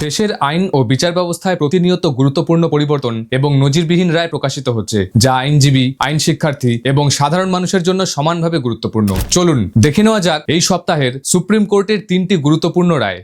দেশের আইন ও বিচার ব্যবস্থায় প্রতিনিয়ত গুরুত্বপূর্ণ পরিবর্তন এবং নজিরবিহীন রায় প্রকাশিত হচ্ছে, যা আইনজীবী, আইন শিক্ষার্থী এবং সাধারণ মানুষের জন্য সমানভাবে গুরুত্বপূর্ণ। চলুন দেখে নেওয়া যাক এই সপ্তাহের সুপ্রিম কোর্টের 3টি গুরুত্বপূর্ণ রায়।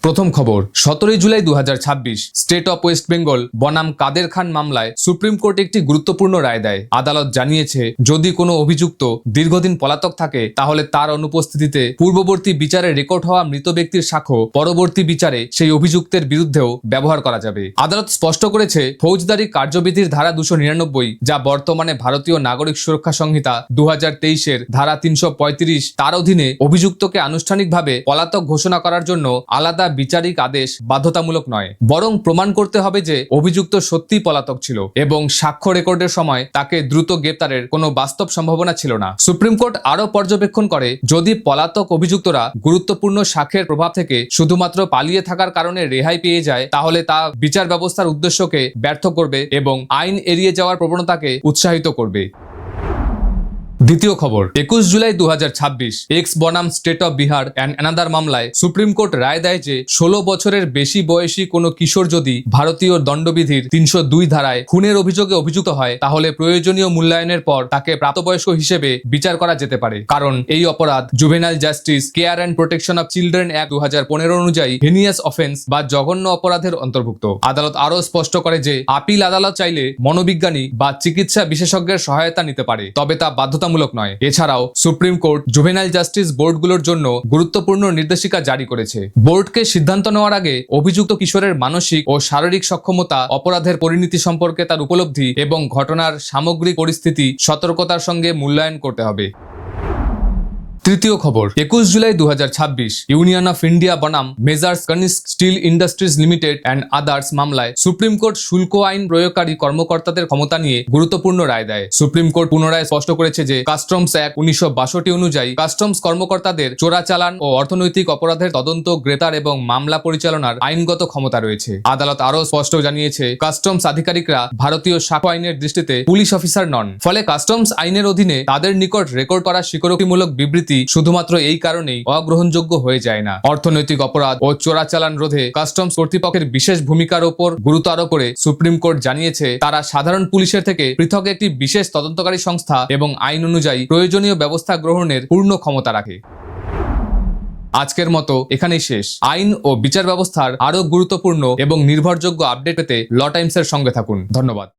প্রথম খবর, 17 July 2026 state of West Bengal বনাম কাদের খান মামলায় সুপ্রিম কোর্ট একটি গুরুত্বপূর্ণ রায় দেয়। আদালত জানিয়েছে, যদি কোনো অভিযুক্ত দীর্ঘদিন পলাতক থাকে, তাহলে তার অনুপস্থিতিতে পূর্ববর্তী বিচারে রেকর্ড হওয়া মৃত ব্যক্তির সাক্ষ্য পরবর্তী বিচারে সেই অভিযুক্তের বিরুদ্ধেও ব্যবহার করা যাবে। আদালত স্পষ্ট করেছে, ফৌজদারি কার্যবিধির ধারা 299, যা বর্তমানে ভারতীয় নাগরিক সুরক্ষা সংহিতা 2023-এর ধারা 335, তার অধীনে অভিযুক্তকে আনুষ্ঠানিকভাবে পলাতক ঘোষণা করার জন্য আলাদা বিচারিক আদেশ বাধ্যতামূলক নয়, বরং প্রমাণ করতে হবে যে অভিযুক্ত সত্যিই পলাতক ছিল এবং সাক্ষ্য রেকর্ডের সময় তাকে দ্রুত গ্রেপ্তারের কোনো বাস্তব সম্ভাবনা ছিল না। সুপ্রিম কোর্ট আরও পর্যবেক্ষণ করে, যদি পলাতক অভিযুক্তরা গুরুত্বপূর্ণ সাক্ষ্যের প্রভাব থেকে শুধুমাত্র পালিয়ে থাকার কারণে রেহাই পেয়ে যায়, তাহলে তা বিচার ব্যবস্থার উদ্দেশ্যকে ব্যর্থ করবে এবং আইন এড়িয়ে যাওয়ার প্রবণতাকে উৎসাহিত করবে। দ্বিতীয় খবর, 21 জুলাই 2026 এক্স বনাম state of Bihar and another মামলায় সুপ্রিম কোর্ট রায় দেয় যে 16 বছরের বেশি বয়সী কোনো কিশোর যদি ভারতীয় দণ্ডবিধির 302 ধারায় খুনের অভিযোগে অভিযুক্ত হয়, তাহলে প্রয়োজনীয় মূল্যায়নের পর তাকে প্রাপ্তবয়স্ক হিসেবে বিচার করা যেতে পারে, কারণ এই অপরাধ juvenile justice care and protection of children act 2015 অনুযায়ী হেনিয়াস অফেন্স বা জঘন্য অপরাধের অন্তর্ভুক্ত। আদালত আরও স্পষ্ট করে যে আপিল আদালত চাইলে মনোবিজ্ঞানী বা চিকিৎসা বিশেষজ্ঞের সহায়তা নিতে পারে, তবে তা বাধ্যতামূলক নয়। এছাড়াও সুপ্রিম কোর্ট জুভেনাইল জাস্টিস বোর্ডগুলোর জন্য গুরুত্বপূর্ণ নির্দেশিকা জারি করেছে। বোর্ডকে সিদ্ধান্ত নেওয়ার আগে অভিযুক্ত কিশোরের মানসিক ও শারীরিক সক্ষমতা, অপরাধের পরিণতি সম্পর্কে তার উপলব্ধি এবং ঘটনার সামগ্রিক পরিস্থিতি সতর্কতার সঙ্গে মূল্যায়ন করতে হবে। তৃতীয় খবর, 21 জুলাই 2026 ইউনিয়ন অফ ইন্ডিয়া বনাম Messrs Kanishk Steel Industries Limited and others মামলায় সুপ্রিম কোর্ট শুল্ক আইন প্রয়োগকারী কর্মকর্তাদের ক্ষমতা নিয়ে গুরুত্বপূর্ণ রায় দেয়। সুপ্রিম কোর্ট পুনরায় স্পষ্ট করেছে যে কাস্টমস অ্যাক্ট 1962 অনুযায়ী কাস্টমস কর্মকর্তাদের চোরাচালান ও অর্থনৈতিক অপরাধের তদন্ত, গ্রেপ্তার এবং মামলা পরিচালনার আইনগত ক্ষমতা রয়েছে। আদালত আরও স্পষ্ট জানিয়েছে, কাস্টমস আধিকারিকরা ভারতীয় সাক্ষ্য আইনের দৃষ্টিতে পুলিশ অফিসার নন, ফলে কাস্টমস আইনের অধীনে তাদের নিকট রেকর্ড করা স্বীকারোক্তিমূলক বিবৃতি শুধুমাত্র এই কারণেই অগ্রহণযোগ্য হয়ে যায় না। অর্থনৈতিক অপরাধ ও চোরাচালান রোধে কাস্টমস কর্তৃপক্ষের বিশেষ ভূমিকার উপর গুরুত্ব আরোপ করে সুপ্রিম কোর্ট জানিয়েছে, তারা সাধারণ পুলিশের থেকে পৃথক একটি বিশেষ তদন্তকারী সংস্থা এবং আইন অনুযায়ী প্রয়োজনীয় ব্যবস্থা গ্রহণের পূর্ণ ক্ষমতা রাখে। আজকের মতো এখানেই শেষ। আইন ও বিচার ব্যবস্থার আরও গুরুত্বপূর্ণ এবং নির্ভরযোগ্য আপডেট পেতে ল টাইমসের সঙ্গে থাকুন। ধন্যবাদ।